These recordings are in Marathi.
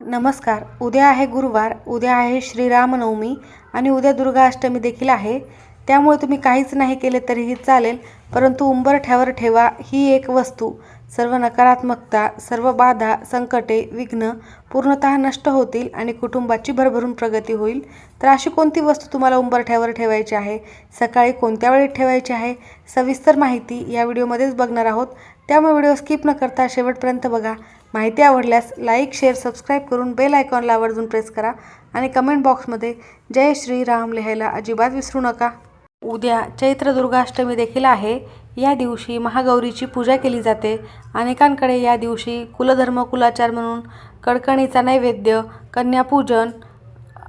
नमस्कार. उद्या आहे गुरुवार, उद्या आहे श्रीरामनवमी आणि उद्या दुर्गाष्टमी देखील आहे. त्यामुळे तुम्ही काहीच नाही केले तरीही चालेल, परंतु उंबरठ्यावर ठेवा ही एक वस्तू. सर्व नकारात्मकता, सर्व बाधा, संकटे, विघ्न पूर्णतः नष्ट होतील आणि कुटुंबाची भरभरून प्रगती होईल. तर अशी कोणती वस्तू तुम्हाला उंबरठ्यावर ठेवायची आहे, सकाळी कोणत्या वेळी ठेवायची आहे, सविस्तर माहिती या व्हिडिओमध्येच बघणार आहोत. त्यामुळे व्हिडिओ स्किप न करता शेवटपर्यंत बघा. माहिती आवडल्यास लाईक, शेअर, सबस्क्राईब करून बेल आयकॉनला आवर्जून प्रेस करा आणि कमेंट बॉक्समध्ये जय श्रीराम लिहायला अजिबात विसरू नका. उद्या चैत्र दुर्गाष्टमी देखील आहे. या दिवशी महागौरीची पूजा केली जाते. अनेकांकडे या दिवशी कुलधर्म कुलाचार म्हणून कडकणीचा नैवेद्य, कन्यापूजन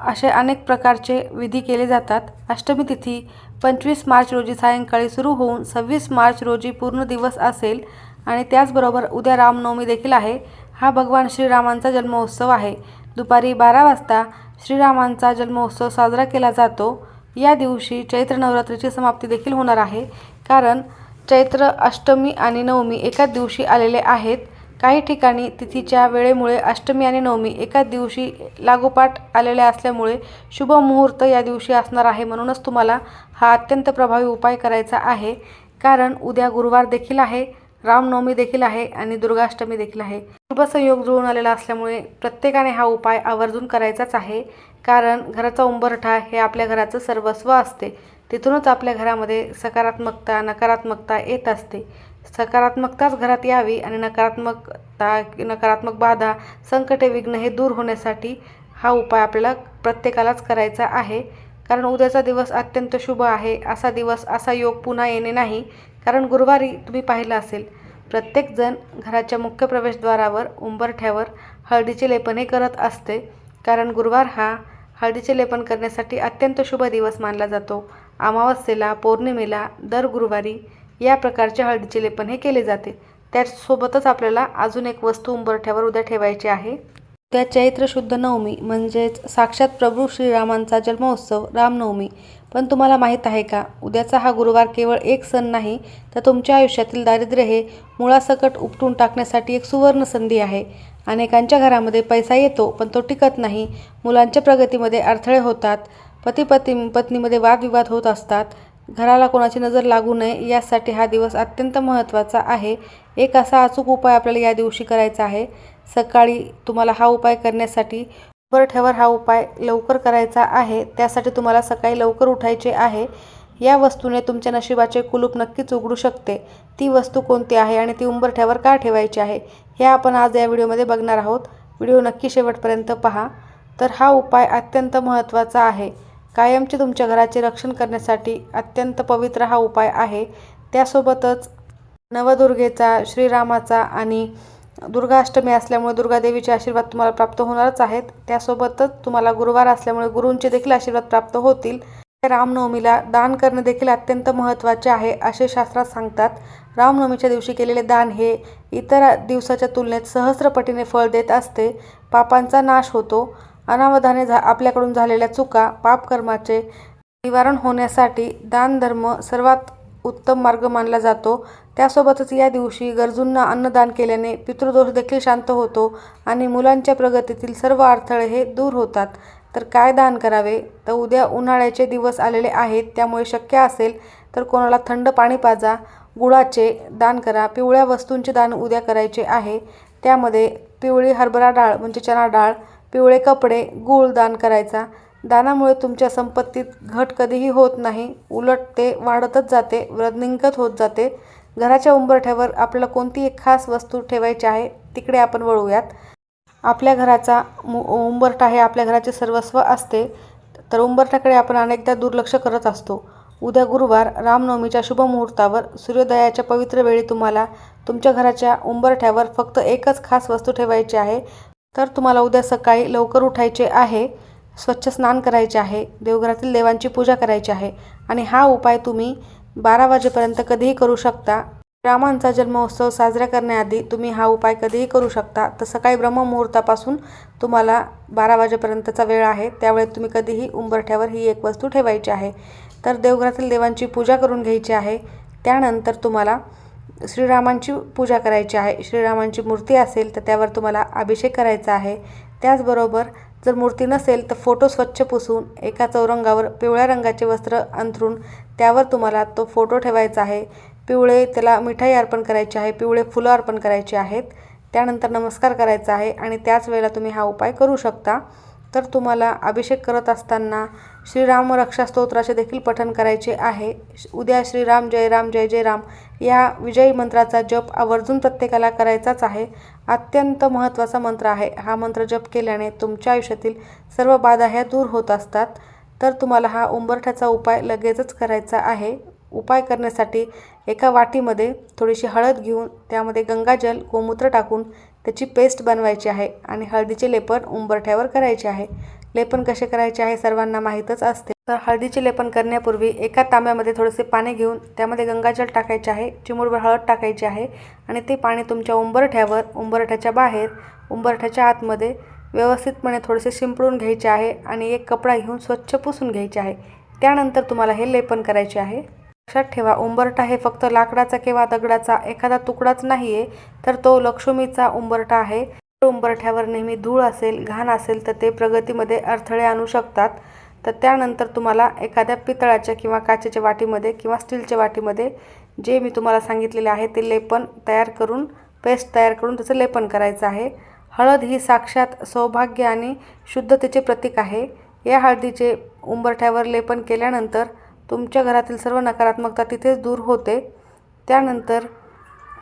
असे अनेक प्रकारचे विधी केले जातात. अष्टमी तिथी 25 मार्च रोजी सायंकाळी सुरू होऊन 26 मार्च रोजी पूर्ण दिवस असेल आणि त्याचबरोबर उद्या रामनवमी देखील आहे. हा भगवान श्रीरामांचा जन्मोत्सव आहे. दुपारी 12 वाजता श्रीरामांचा जन्मोत्सव साजरा केला जातो. या दिवशी चैत्र नवरात्रीची समाप्ती देखील होणार आहे, कारण चैत्र अष्टमी आणि नवमी एकाच दिवशी आलेले आहेत. काही ठिकाणी तिथीच्या वेळेमुळे अष्टमी आणि नवमी एकाच दिवशी लागोपाठ आलेल्या असल्यामुळे शुभ मुहूर्त या दिवशी असणार आहे. म्हणूनच तुम्हाला हा अत्यंत प्रभावी उपाय करायचा आहे, कारण उद्या गुरुवार देखील आहे, रामनवमी देखील आहे आणि दुर्गाष्टमी देखील आहे. शुभ संयोग जुळून आलेला असल्यामुळे प्रत्येकाने हा उपाय आवर्जून करायचाच आहे, कारण घराचा उंबरठा हे आपल्या घराचं सर्वस्व असते. तिथूनच आपल्या घरामध्ये सकारात्मकता नकारात्मकता येत असते. सकारात्मकताच घरात यावी आणि नकारात्मक बाधा, संकटे, विघ्न हे दूर होण्यासाठी हा उपाय आपल्याला प्रत्येकालाच करायचा आहे. कारण उद्याचा दिवस अत्यंत शुभ आहे. असा दिवस, असा योग पुन्हा येणे नाही. कारण गुरुवारी तुम्ही पाहिलं असेल, प्रत्येकजण घराच्या मुख्य प्रवेशद्वारावर उंबरठ्यावर हळदीचे लेपन हे करत असते, कारण गुरुवार हा हळदीचे लेपन करण्यासाठी अत्यंत शुभ दिवस मानला जातो. अमावस्येला, पौर्णिमेला, दर गुरुवारी या प्रकारचे हळदीचे लेपन हे केले जाते. त्यासोबतच आपल्याला अजून एक वस्तू उंबरठ्यावर उद्या ठेवायची आहे. उद्या चैत्र शुद्ध नवमी म्हणजेच साक्षात प्रभू श्रीरामांचा जन्मोत्सव रामनवमी. पण तुम्हाला माहीत आहे का, उद्याचा हा गुरुवार केवळ एक सण नाही, तर तुमच्या आयुष्यातील दारिद्र्य हे मुळासकट उपटून टाकण्यासाठी एक सुवर्ण संधी आहे. अनेकांच्या घरामध्ये पैसा येतो, पण तो टिकत नाही. मुलांच्या प्रगतीमध्ये अडथळे होतात. पत्नीमध्ये वादविवाद होत असतात. घराला कोणाची नजर लागू नये यासाठी हा दिवस अत्यंत महत्त्वाचा आहे. एक असा अचूक उपाय आपल्याला या दिवशी करायचा आहे. सकाळी तुम्हाला हा उपाय करण्यासाठी उंबरठ्यावर हा उपाय लवकर करायचा आहे. त्यासाठी तुम्हाला सकाळी लवकर उठायचे आहे. या वस्तूने तुमच्या नशिबाचे कुलूप नक्कीच उघडू शकते. ती वस्तू कोणती आहे आणि ती उंबरठ्यावर का ठेवायची आहे, हे आपण आज या व्हिडिओमध्ये बघणार आहोत. व्हिडिओ नक्की शेवटपर्यंत पहा. तर हा उपाय अत्यंत महत्त्वाचा आहे. कायमचे तुमच्या घराचे रक्षण करण्यासाठी अत्यंत पवित्र हा उपाय आहे. त्यासोबतच नवदुर्गेचा, श्रीरामाचा आणि दुर्गाष्टमी असल्यामुळे दुर्गादेवीचे आशीर्वाद तुम्हाला प्राप्त होणारच आहेत. त्यासोबतच तुम्हाला गुरुवार असल्यामुळे गुरूंचे देखील आशीर्वाद प्राप्त होतील. रामनवमीला दान करणे देखील अत्यंत महत्त्वाचे आहे, असे शास्त्रात सांगतात. रामनवमीच्या दिवशी केलेले दान हे इतर दिवसाच्या तुलनेत सहस्रपटीने फळ देत असते. पापांचा नाश होतो. अनावधाने आपल्याकडून झालेल्या चुका, पापकर्माचे निवारण होण्यासाठी दानधर्म सर्वात उत्तम मार्ग मानला जातो. त्यासोबतच या दिवशी गरजूंना अन्नदान केल्याने पितृदोष देखील शांत होतो आणि मुलांच्या प्रगतीतील सर्व अडथळे हे दूर होतात. तर काय दान करावे, तर उद्या उन्हाळ्याचे दिवस आलेले आहेत, त्यामुळे शक्य असेल तर कोणाला थंड पाणी पाजा, गुळाचे दान करा. पिवळ्या वस्तूंचे दान उद्या करायचे आहे. त्यामध्ये पिवळी हरभरा डाळ म्हणजे चणा डाळ, पिवळे कपडे, गूळ दान करायचा. दानामुळे तुमच्या संपत्तीत घट कधीही होत नाही, उलट ते वाढतच जाते, वृद्धिंगत होत जाते. घराच्या उंबरठ्यावर आपल्याला कोणती एक खास वस्तू ठेवायची आहे, तिकडे आपण वळूयात. आपल्या घराचा उंबरठा हे आपल्या घराचे सर्वस्व असते, तर उंबरठ्याकडे आपण अनेकदा दुर्लक्ष करत असतो. उद्या गुरुवार रामनवमीच्या शुभ मुहूर्तावर सूर्योदयाच्या पवित्र वेळी तुम्हाला तुमच्या घराच्या उंबरठ्यावर फक्त एकच खास वस्तू ठेवायची आहे. तर तुम्हाला उद्या सकाळी लवकर उठायचे आहे, स्वच्छ स्नान करायचे आहे, देवघरातील देवांची पूजा करायची आहे आणि हा उपाय तुम्ही 12 वाजेपर्यंत कधीही करू शकता. रामांचा जन्मोत्सव साजरा करण्याआधी तुम्ही हा उपाय कधीही करू शकता. तर सकाळी ब्रह्ममुहूर्तापासून तुम्हाला 12 वाजेपर्यंतचा वेळ आहे. त्यावेळेत तुम्ही कधीही उंबरठ्यावर ही एक वस्तू ठेवायची आहे. तर देवघरातील देवांची पूजा करून घ्यायची आहे. त्यानंतर तुम्हाला श्रीरामांची पूजा करायची आहे. श्रीरामांची मूर्ती असेल तर त्यावर तुम्हाला अभिषेक करायचा आहे. त्याचबरोबर जर मूर्ती नसेल तर फोटो स्वच्छ पुसून एका चौरंगावर पिवळ्या रंगाचे वस्त्र अंथरून त्यावर तुम्हाला तो फोटो ठेवायचा आहे. पिवळे त्याला मिठाई अर्पण करायची आहे, पिवळे फुलं अर्पण करायची आहेत. त्यानंतर नमस्कार करायचा आहे आणि त्याच वेळेला तुम्ही हा उपाय करू शकता. तर तुम्हाला अभिषेक करत असताना श्रीराम रक्षा स्तोत्राचे देखील पठण करायचे आहे. उद्या श्रीराम जय राम जय जय राम या विजयी मंत्राचा जप आवर्जून प्रत्येकाला करायचाच आहे. अत्यंत महत्त्वाचा मंत्र आहे. हा मंत्र जप केल्याने तुमच्या आयुष्यातील सर्व बाधा ह्या दूर होत असतात. तर तुम्हाला हा उंबरठ्याचा उपाय लगेचच करायचा आहे. उपाय करण्यासाठी एका वाटीमध्ये थोडीशी हळद घेऊन त्यामध्ये गंगाजल, गोमूत्र टाकून त्याची पेस्ट बनवायची आहे आणि हळदीचे लेपन उंबरठ्यावर करायचे आहे. लेपन कसे करायचे आहे सर्वांना माहीतच असते. तर हळदीचे लेपन करण्यापूर्वी एका तांब्यामध्ये थोडेसे पाणी घेऊन त्यामध्ये गंगाजल टाकायचे आहे, चिमूटभर हळद टाकायची आहे आणि ते पाणी तुमच्या उंबरठ्यावर, उंबरठ्याच्या बाहेर, उंबरठ्याच्या आतमध्ये व्यवस्थितपणे थोडेसे शिंपडून घ्यायचे आहे आणि एक कपडा घेऊन स्वच्छ पुसून घ्यायचे आहे. त्यानंतर तुम्हाला हे लेपन करायचे आहे. लक्षात ठेवा, उंबरठा हे फक्त लाकडाचा किंवा दगडाचा एखादा तुकडाच नाही आहे, तर तो लक्ष्मीचा उंबरठा आहे. उंबरठ्यावर नेहमी धूळ असेल, घाण असेल तर ते प्रगतीमध्ये अडथळे आणू शकतात. तर त्यानंतर तुम्हाला एखाद्या पितळाच्या किंवा काचेच्या वाटीमध्ये किंवा स्टीलच्या वाटीमध्ये जे मी तुम्हाला सांगितलेले आहे ते लेपन तयार करून, पेस्ट तयार करून त्याचं लेपन करायचं आहे. हळद ही साक्षात सौभाग्य आणि शुद्धतेचे प्रतीक आहे. या हळदीचे उंबरठ्यावर लेपन केल्यानंतर तुमच्या घरातील सर्व नकारात्मकता तिथेच दूर होते. त्यानंतर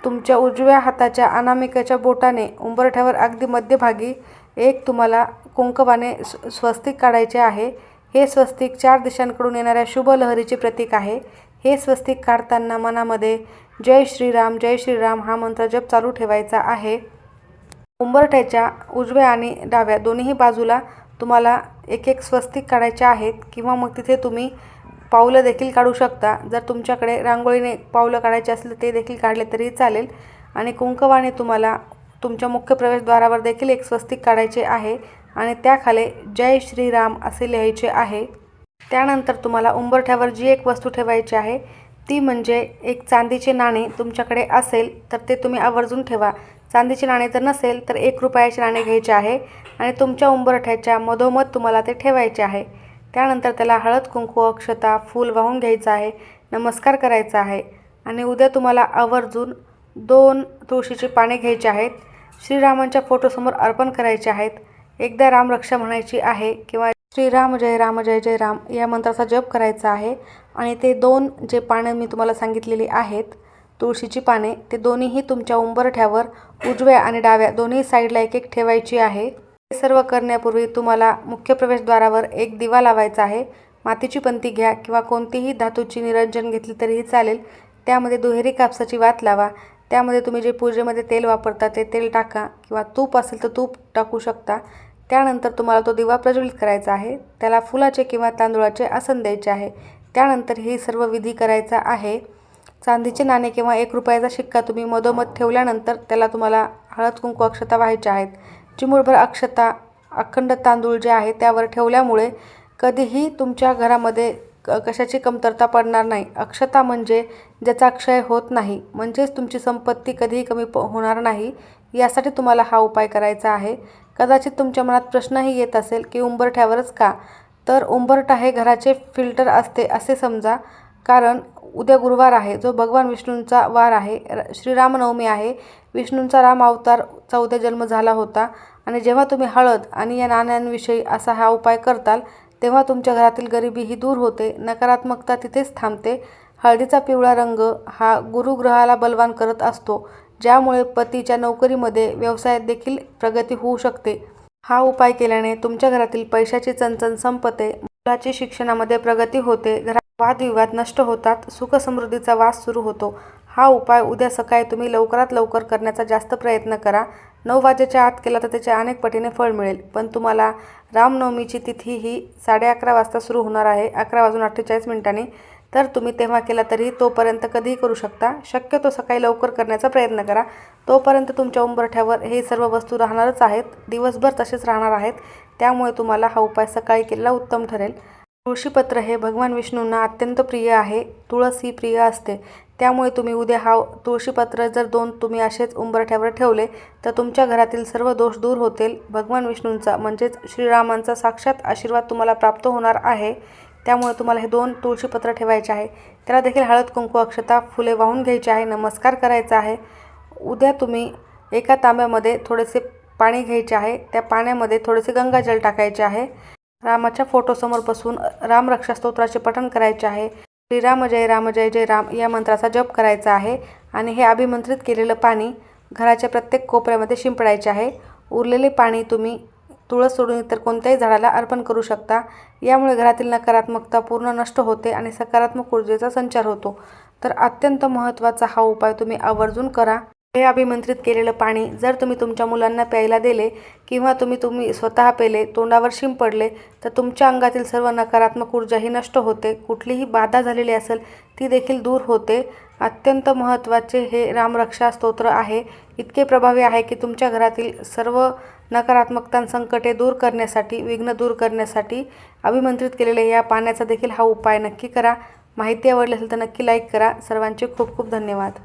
तुमच्या उजव्या हाताच्या अनामिकेच्या बोटाने उंबरठ्यावर अगदी मध्यभागी एक तुम्हाला कुंकवाने स्वस्तिक काढायचे आहे. हे स्वस्तिक 4 दिशांकडून येणाऱ्या शुभ लहरीचे प्रतीक आहे. हे स्वस्तिक काढताना मनामध्ये जय श्रीराम हा मंत्र जप चालू ठेवायचा आहे. उंबरठ्याच्या उजव्या आणि डाव्या दोन्ही बाजूला तुम्हाला एक एक स्वस्तिक काढायचे आहेत किंवा मग तिथे तुम्ही पावलं देखील काढू शकता. जर तुमच्याकडे रांगोळीने पावलं काढायचे असले ते देखील काढले तरी चालेल. आणि कुंकवाने तुम्हाला तुमच्या मुख्य प्रवेशद्वारावर देखील एक स्वस्तिक काढायचे आहे आणि त्याखाली जय श्रीराम असे लिहायचे आहे. त्यानंतर तुम्हाला उंबरठ्यावर जी एक वस्तू ठेवायची आहे ती म्हणजे एक चांदीचे नाणे. तुमच्याकडे असेल तर ते तुम्ही आवर्जून ठेवा. चांदीचे नाणे जर नसेल तर 1 रुपयाचे नाणे घ्यायचे आहे आणि तुमच्या उंबरठ्याच्या मधोमध तुम्हाला ते ठेवायचे आहे. त्यानंतर त्याला हळद, कुंकू, अक्षता, फूल वाहून घ्यायचं आहे, नमस्कार करायचा आहे आणि उद्या तुम्हाला आवर्जून 2 तुळशीची पाने घ्यायची आहेत. श्रीरामांच्या फोटोसमोर अर्पण करायचे आहेत. एकदा रामरक्षा म्हणायची आहे किंवा श्रीराम जय जय राम या मंत्राचा जप करायचा आहे आणि ते 2 जे पानं मी तुम्हाला सांगितलेली आहेत, तुळशीची पाने, ते दोन्हीही तुमच्या उंबरठ्यावर उजव्या आणि डाव्या दोन्ही साईडला एक एक ठेवायची आहे. हे सर्व करण्यापूर्वी तुम्हाला मुख्य प्रवेशद्वारावर एक दिवा लावायचा आहे. मातीची पंती घ्या किंवा कोणतीही धातूची निरंजन घेतली तरीही चालेल. त्यामध्ये दुहेरी कापसाची वात लावा. त्यामध्ये तुम्ही जे पूजेमध्ये तेल वापरता ते तेल टाका किंवा तूप असेल तर तूप टाकू शकता. त्यानंतर तुम्हाला तो दिवा प्रज्वलित करायचा आहे. त्याला फुलाचे किंवा तांदूळाचे आसन द्यायचे आहे. त्यानंतर ही सर्व विधी करायचा आहे. चांदीचे नाणे किंवा 1 रुपयाचा शिक्का तुम्ही मधोमध ठेवल्यानंतर त्याला तुम्हाला हळद, कुंकू, अक्षता वाहायच्या आहेत. चिमूटभर अक्षता, अखंड तांदूळ जे आहे त्यावर ठेवल्यामुळे कधीही तुमच्या घरामध्ये कशाची कमतरता पडणार नाही. अक्षता म्हणजे ज्याचा क्षय होत नाही, म्हणजेच तुमची संपत्ती कधीही कमी होणार नाही. यासाठी तुम्हाला हा उपाय करायचा आहे. कदाचित तुमच्या मनात प्रश्नही येत असेल की उंबरठ्यावरच का? तर उंबरठा हे घराचे फिल्टर असते असे समजा. कारण उद्या गुरुवार आहे, जो भगवान विष्णूंचा वार आहे. श्रीरामनवमी आहे. विष्णूंचा राम अवतारचा उद्या जन्म झाला होता आणि जेव्हा तुम्ही हळद आणि या नाण्यांविषयी असा हा उपाय करताल तेव्हा तुमच्या घरातील गरिबी ही दूर होते, नकारात्मकता तिथेच थांबते. हळदीचा पिवळा रंग हा गुरुग्रहाला बलवान करत असतो, ज्यामुळे पतीच्या नोकरीमध्ये, व्यवसायात देखील प्रगती होऊ शकते. हा उपाय केल्याने तुमच्या घरातील पैशाची चणचण संपते, मुलाची शिक्षणामध्ये प्रगती होते, घरात वादविवाद नष्ट होतात, सुखसमृद्धीचा वास सुरू होतो. हा उपाय उद्या सकाळी तुम्ही लवकरात लवकर करण्याचा जास्त प्रयत्न करा. 9 वाजेच्या आत केला तर त्याचे अनेक पटीने फळ मिळेल. पण तुम्हाला रामनवमीची तिथी ही 11:30 वाजता सुरू होणार आहे, 11:48 तर तुम्ही तेव्हा केला तरी तोपर्यंत कधीही करू शकता. शक्यतो सकाळी लवकर करण्याचा प्रयत्न करा. तोपर्यंत तुमच्या उंबरठ्यावर हे सर्व वस्तू राहणारच आहेत, दिवसभर तसेच राहणार आहेत. त्यामुळे तुम्हाला हा उपाय सकाळी केलेला उत्तम ठरेल. तुळशीपत्र हे भगवान विष्णूंना अत्यंत प्रिय आहे. तुळस ही प्रिय असते. त्यामुळे तुम्ही उद्या हा तुळशीपत्र जर 2 तुम्ही असेच उंबरठ्यावर ठेवले तर तुमच्या घरातील सर्व दोष दूर होतील. भगवान विष्णूंचा म्हणजेच श्रीरामांचा साक्षात आशीर्वाद तुम्हाला प्राप्त होणार आहे. त्यामुळे तुम्हाला हे 2 तुळशीपत्र ठेवायचे आहे. त्याला देखील हळद, कुंकू, अक्षता, फुले वाहून घ्यायची आहे. नमस्कार करायचा आहे. उद्या तुम्ही एका तांब्यामध्ये थोडेसे पाणी घ्यायचे आहे. त्या पाण्यामध्ये थोडेसे गंगाजल टाकायचे आहे. रामाच्या फोटोसमोर बसून रामरक्षा स्तोत्राचे पठण करायचे आहे. श्रीराम जय जय राम या मंत्राचा जप करायचा आहे आणि हे अभिमंत्रित केलेलं पाणी घराच्या प्रत्येक कोपऱ्यामध्ये शिंपडायचे आहे. उरलेले पाणी तुम्ही तुळस सोडून इतर कोणत्याही झाडाला अर्पण करू शकता. यामुळे घरातील नकारात्मकता पूर्ण नष्ट होते आणि सकारात्मक ऊर्जेचा संचार होतो. तर अत्यंत महत्त्वाचा हा उपाय तुम्ही आवर्जून करा. हे अभिमंत्रित केलेलं पाणी जर तुम्ही तुमच्या मुलांना प्यायला दिले किंवा तुम्ही स्वतः पेले, तोंडावर शिंपडले तर तुमच्या अंगातील सर्व नकारात्मक ऊर्जा ही नष्ट होते. कुठलीही बाधा झालेली असेल ती देखील दूर होते. अत्यंत महत्त्वाचे हे रामरक्षा स्तोत्र आहे. इतके प्रभावी आहे की तुमच्या घरातील सर्व नकारात्मकता, संकटे दूर करण्यासाठी, विघ्न दूर करण्यासाठी अभिमंत्रित केलेल्या या पाण्याचा देखील हा उपाय नक्की करा. माहिती आवडली असेल तर नक्की लाईक करा. सर्वांचे खूप खूप धन्यवाद.